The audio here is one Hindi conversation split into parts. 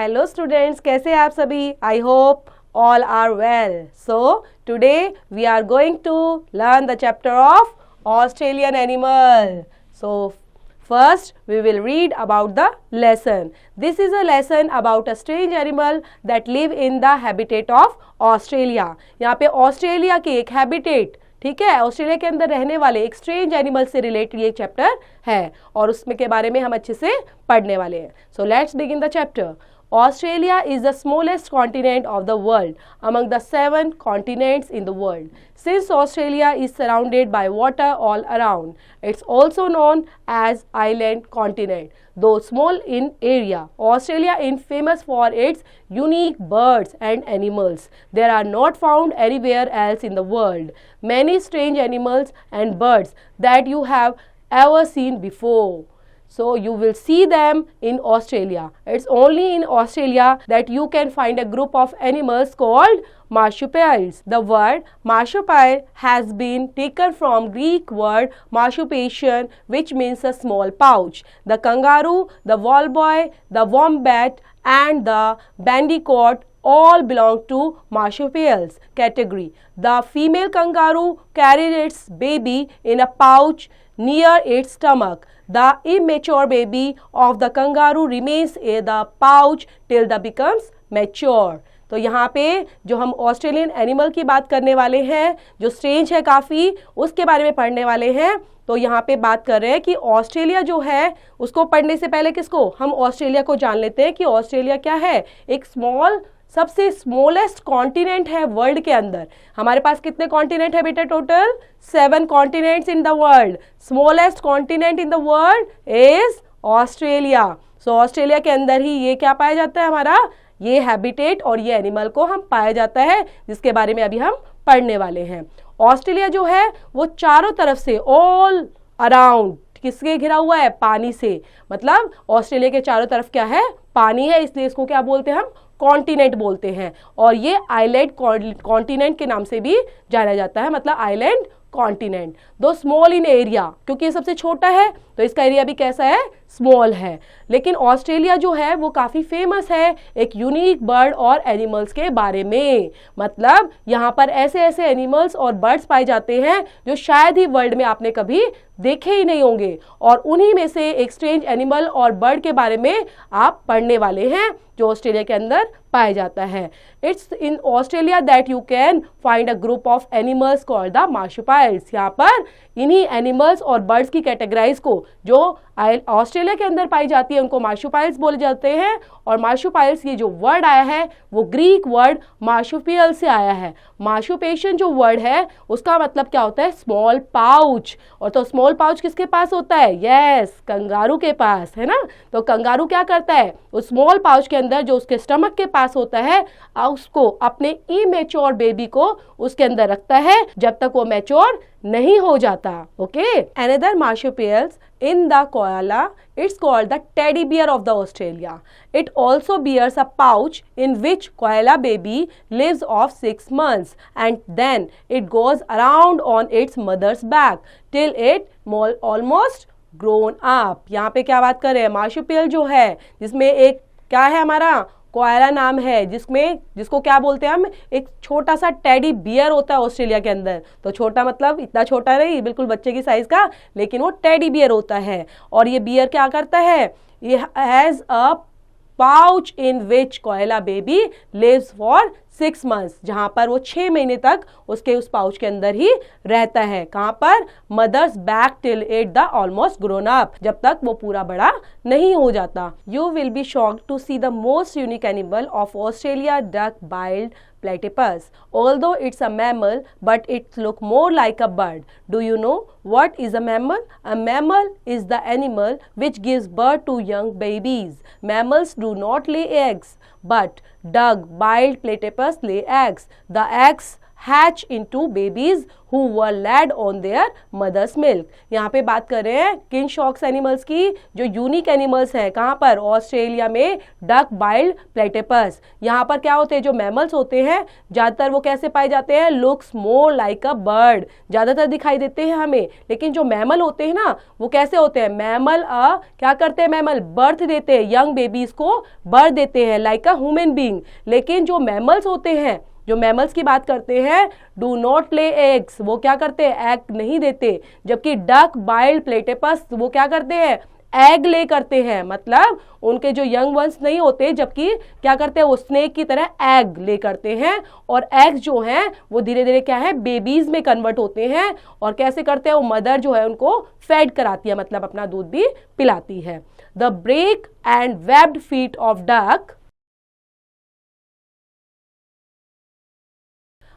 हेलो स्टूडेंट्स, कैसे हैं आप सभी? I hope all are well. So today we are going to learn the chapter of Australian animal. So first we will read about the lesson. This is a lesson about a strange animal that live in the habitat of Australia. यहाँ पे ऑस्ट्रेलिया के एक हैबिटेट, ठीक है, ऑस्ट्रेलिया के अंदर रहने वाले एक स्ट्रेंज एनिमल से रिलेटेड ये चैप्टर है और उसमें के बारे में हम अच्छे से पढ़ने वाले हैं. So let's begin the chapter. Australia is the smallest continent of the world among the 7 continents in the world. Since Australia is surrounded by water all around, it's also known as island continent. Though small in area, Australia is famous for its unique birds and animals. They are not found anywhere else in the world. Many strange animals and birds that you have ever seen before. So you will see them in Australia. It's only in Australia that you can find a group of animals called marsupials. The word marsupial has been taken from Greek word marsupation, which means a small pouch. The kangaroo, the wallaby, the wombat and the bandicoot all belong to marsupials category. The female kangaroo carries its baby in a pouch near its stomach. The immature baby of the kangaroo remains in the pouch till the becomes mature. तो यहाँ पे जो हम ऑस्ट्रेलियन एनिमल की बात करने वाले हैं, जो स्ट्रेंज है काफ़ी, उसके बारे में पढ़ने वाले हैं. तो यहाँ पे बात कर रहे हैं कि ऑस्ट्रेलिया जो है उसको पढ़ने से पहले किसको, हम ऑस्ट्रेलिया को जान लेते हैं कि ऑस्ट्रेलिया क्या है. एक सबसे स्मॉलेस्ट कॉन्टिनेंट है वर्ल्ड के अंदर. हमारे पास कितने कॉन्टिनेंट है बेटा? Total 7 continents in the world. Smallest continent in the world is Australia. So Australia के अंदर ही ये क्या पाया जाता है, हमारा ये हैबिटेट और ये एनिमल को हम पाया जाता है, जिसके बारे में अभी हम पढ़ने वाले हैं. ऑस्ट्रेलिया जो है वो चारों तरफ से ऑल अराउंड किसके घिरा हुआ है? पानी से. मतलब ऑस्ट्रेलिया के चारों तरफ क्या है? पानी है, इसलिए इसको क्या बोलते हैं हम? कॉन्टिनेंट बोलते हैं. और ये आइलैंड कॉन्टिनेंट के नाम से भी जाना जाता है, मतलब आइलैंड कॉन्टिनेंट. दो स्मॉल इन एरिया, क्योंकि ये सबसे छोटा है तो इसका एरिया भी कैसा है? स्मॉल है. लेकिन ऑस्ट्रेलिया जो है वो काफ़ी फेमस है एक यूनिक बर्ड और एनिमल्स के बारे में. मतलब यहाँ पर ऐसे ऐसे एनिमल्स और बर्ड्स पाए जाते हैं जो शायद ही वर्ल्ड में आपने कभी देखे ही नहीं होंगे, और उन्हीं में से एक स्ट्रेंज एनिमल और बर्ड के बारे में आप पढ़ने वाले हैं जो ऑस्ट्रेलिया के अंदर पाया जाता है. It's in Australia that you can find a group of animals called the marsupials. यहाँ पर इन्हीं एनिमल्स और बर्ड्स की कैटेगराइज को जो ऑस्ट्रेलिया के अंदर पाई जाती है उनको मार्शुपाइल्स बोले जाते हैं. और मार्शुपाइल्स ये जो वर्ड आया है वो ग्रीक वर्ड मार्शुपियल से आया है. मार्शुपेशन जो वर्ड है उसका मतलब क्या होता है? Small pouch. और तो स्मॉल पाउच किसके पास होता है? यस, कंगारू के पास, है ना. तो कंगारू क्या करता है? उस स्मॉल पाउच के अंदर जो उसके स्टमक के पास होता है उसको अपने इमेच्योर बेबी को उसके अंदर रखता है जब तक वो मैच्योर नहीं हो जाता. Okay. Another marsupials in the koala, it's called the teddy bear of the Australia. It also bears a pouch in which koala baby lives of 6 months and then it goes around on its mother's back till it almost grown up. यहाँ पे क्या बात कर रहे हैं? मार्शुपियल जो है जिसमें एक क्या है हमारा कोयला नाम है, जिसको क्या बोलते हैं हम? एक छोटा सा टेडी बियर होता है ऑस्ट्रेलिया के अंदर. तो छोटा मतलब इतना छोटा नहीं, बिल्कुल बच्चे की साइज का, लेकिन वो टेडी बियर होता है. और ये बियर क्या करता है? ये हैज अ पाउच इन विच कोयला बेबी लिव्स फॉर 6 months, जहाँ पर वो 6 महीने तक उसके उस पाउच के अंदर ही रहता है. कहाँ पर? Mothers back till it the almost grown up, जब तक वो पूरा बड़ा नहीं हो जाता. You will be shocked to see the most unique animal of Australia, duck billed platypus. Although it's a mammal, but it look more like a bird. Do you know what is a mammal? A mammal is the animal which gives birth to young babies. Mammals do not lay eggs, but duck-billed platypus lay eggs. The eggs hatch into babies who were laid on their mother's milk। यहाँ पे बात कर रहे हैं किन शॉक्स एनिमल्स की, जो यूनिक एनिमल्स हैं। कहाँ पर? ऑस्ट्रेलिया में डक बाइल्ड प्लेटिपस। यहाँ पर क्या होते हैं, जो मैमल्स होते हैं ज़्यादातर वो कैसे पाए जाते हैं? Looks more like a bird, ज़्यादातर दिखाई देते हैं हमें। लेकिन जो मैमल होते हैं ना, वो कैसे होते हैं? मैमल क्या करते हैं? मैमल बर्थ देते हैं, यंग बेबीज को बर्थ देते हैं लाइक अ ह्यूमन बीइंग। लेकिन जो मैमल्स होते हैं, जो मैमल्स की बात करते हैं, डू नॉट ले एग्स, वो क्या करते हैं? एग नहीं देते। जबकि डक बाइल्ड प्लेटिपस वो क्या करते हैं? एग ले करते हैं, मतलब उनके जो यंग वंस नहीं होते, जबकि क्या करते हैं? वो स्नेक की तरह एग ले करते हैं। और एग्स जो हैं वो धीरे धीरे क्या है? बेबीज में कन्वर्ट होते हैं। और कैसे करते हैं? वो मदर जो है उनको फेड कराती है, मतलब अपना दूध भी पिलाती है। The beak and webbed feet of duck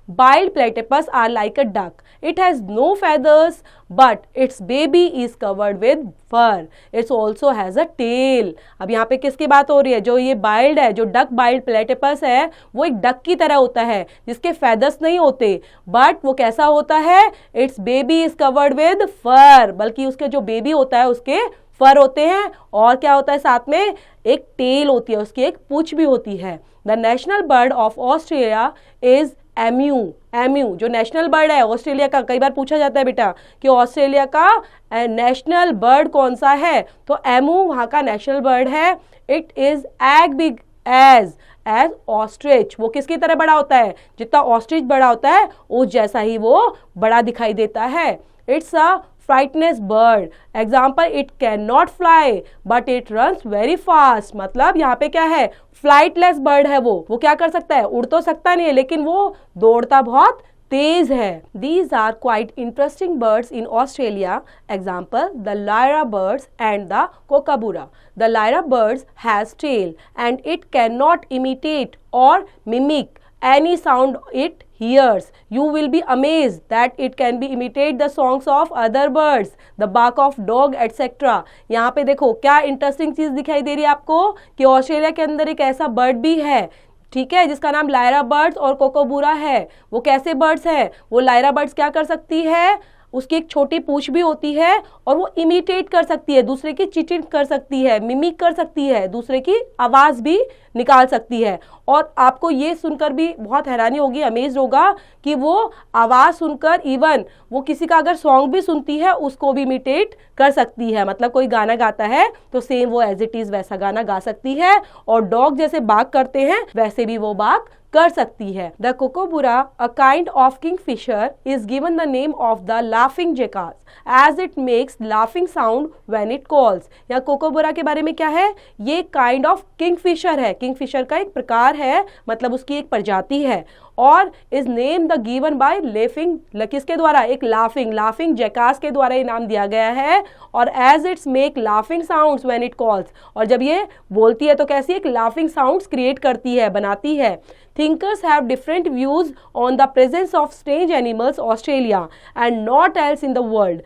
Billed platypus are like a duck. It has no feathers, but its baby is covered with fur. It also has a tail. अब यहाँ पे किसकी बात हो रही है? जो ये बाइल्ड है, जो डक बाइल्ड प्लेटिपस है, वो एक डक की तरह होता है जिसके फेदर्स नहीं होते, बट वो कैसा होता है? Its baby is covered with fur, बल्कि उसके जो बेबी होता है उसके फर होते हैं। और क्या होता है साथ में? एक टेल होती है, उसकी एक पूंछ भी होती है। The national bird of Australia is emu. Emu जो नेशनल बर्ड है ऑस्ट्रेलिया का, कई बार पूछा जाता है बेटा कि ऑस्ट्रेलिया का नेशनल बर्ड कौन सा है, तो एमू वहाँ का नेशनल बर्ड है। It is egg big as ostrich. वो किसकी तरह बड़ा होता है? जितना ऑस्ट्रिच बड़ा होता है उस जैसा ही वो बड़ा दिखाई देता है। It's a flightless bird. Example, it can not fly but it runs very fast. मतलब यहाँ पे क्या है? फ्लाइटलेस बर्ड है वो क्या कर सकता है? उड़ तो सकता नहीं है, लेकिन वो दौड़ता बहुत तेज है। These are quite interesting birds in Australia. Example, the lyra birds and the kookaburra. The lyra birds has tail and it cannot imitate or mimic any sound it hears. You will be amazed that it can be imitate the songs of other birds, the bark of dog, etc. यहाँ पे देखो क्या इंटरेस्टिंग चीज दिखाई दे रही है आपको कि ऑस्ट्रेलिया के अंदर एक ऐसा बर्ड भी है, ठीक है, जिसका नाम लायरा बर्ड्स और कोकोबूरा है। वो कैसे बर्ड्स हैं? वो लायरा बर्ड्स क्या कर सकती है? उसकी एक छोटी पूंछ भी होती है और वो इमिटेट कर सकती है, दूसरे की चिटिंग कर सकती है, मिमिक कर सकती है, दूसरे की आवाज़ भी निकाल सकती है। और आपको ये सुनकर भी बहुत हैरानी होगी, अमेज होगा कि वो आवाज़ सुनकर इवन वो किसी का अगर सॉन्ग भी सुनती है उसको भी इमिटेट कर सकती है। मतलब कोई गाना गाता है तो सेम वो एज इट इज़ वैसा गाना गा सकती है। और डॉग जैसे बाग करते हैं वैसे भी वो बाग कर सकती है। The kookaburra, a kind of kingfisher, is given the name of the laughing jackass as it makes laughing sound when it calls. यहाँ कोकोबूरा के बारे में क्या है? ये काइंड ऑफ किंगफिशर है, किंगफिशर का एक प्रकार है, मतलब उसकी एक प्रजाति है। और is name the given by laughing, किसके द्वारा? एक लाफिंग जैकास के द्वारा ये नाम दिया गया है। और as its make laughing sounds when it calls, और जब ये बोलती है तो कैसी एक लाफिंग साउंड्स क्रिएट करती है, बनाती है। Thinkers have different views on the presence of strange animals Australia and not else in the world.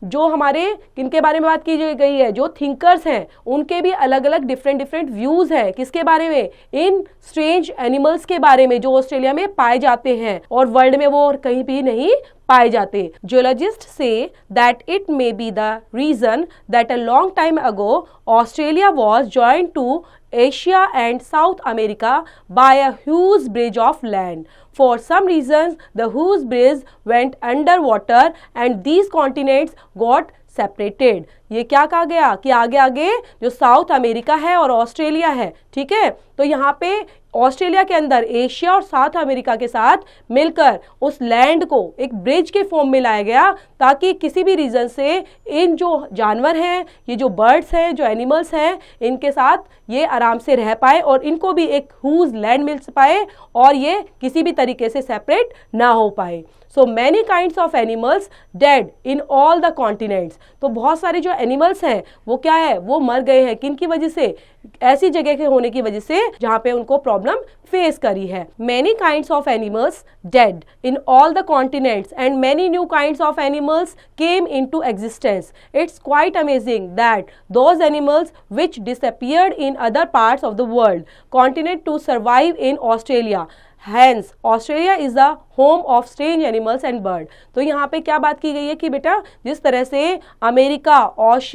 जो हमारे किनके बारे में बात की गई है? जो थिंकर्स हैं उनके भी अलग अलग डिफरेंट व्यूज हैं। किसके बारे में? इन स्ट्रेंज एनिमल्स के बारे में जो ऑस्ट्रेलिया में पाए जाते हैं और वर्ल्ड में वो और कहीं भी नहीं पाए जाते। Geologist say that it may be the reason that a long time ago Australia was joined to Asia and South America by a huge bridge of land. For some reasons, the huge bridge went underwater and these continents got separated. ये क्या कहा गया कि आगे जो साउथ अमेरिका है और ऑस्ट्रेलिया है, ठीक है, तो यहाँ पे ऑस्ट्रेलिया के अंदर एशिया और साउथ अमेरिका के साथ मिलकर उस लैंड को एक ब्रिज के फॉर्म में लाया गया ताकि किसी भी रीजन से इन जो जानवर हैं, ये जो बर्ड्स हैं, जो एनिमल्स हैं, इनके साथ ये आराम से रह पाए और इनको भी एक ह्यूज लैंड मिल पाए और ये किसी भी तरीके से सेपरेट ना हो पाए। So many kinds of animals dead in all the continents. तो बहुत सारे जो एनिमल्स हैं वो क्या है? वो मर गए हैं। किन की वजह से? ऐसी जगह के होने की वजह से जहाँ पे उनको प्रॉब्लम फेस करी है। Many kinds of animals dead in all the continents and many new kinds of animals came into existence. It's quite amazing that those animals which disappeared in other parts of the world continue to survive in Australia hence Australia is the home of strange animals and bird. तो यहाँ पे क्या बात की गई है कि बेटा जिस तरह से अमेरिका,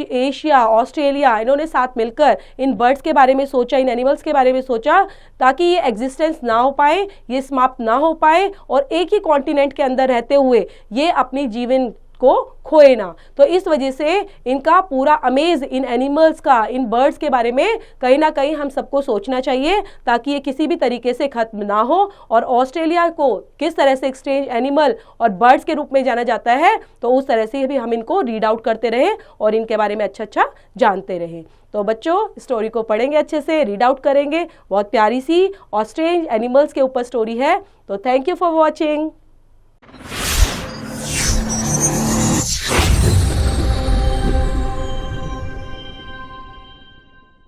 एशिया, ऑस्ट्रेलिया, इन्होंने साथ मिलकर इन बर्ड्स के बारे में सोचा, इन एनिमल्स के बारे में सोचा, ताकि ये एग्जिस्टेंस ना हो पाए, ये समाप्त ना हो पाए और एक ही कॉन्टिनेंट के अंदर रहते हुए ये अपनी जीवन को खोए ना। तो इस वजह से इनका पूरा अमेज इन एनिमल्स का, इन बर्ड्स के बारे में कहीं ना कहीं हम सबको सोचना चाहिए, ताकि ये किसी भी तरीके से खत्म ना हो। और ऑस्ट्रेलिया को किस तरह से एक्सचेंज एनिमल और बर्ड्स के रूप में जाना जाता है, तो उस तरह से भी हम इनको रीड आउट करते रहें और इनके बारे में अच्छा जानते रहें। तो बच्चों स्टोरी को पढ़ेंगे, अच्छे से रीड आउट करेंगे। बहुत प्यारी सी ऑस्ट्रेलियन एनिमल्स के ऊपर स्टोरी है। तो थैंक यू फॉर वॉचिंग।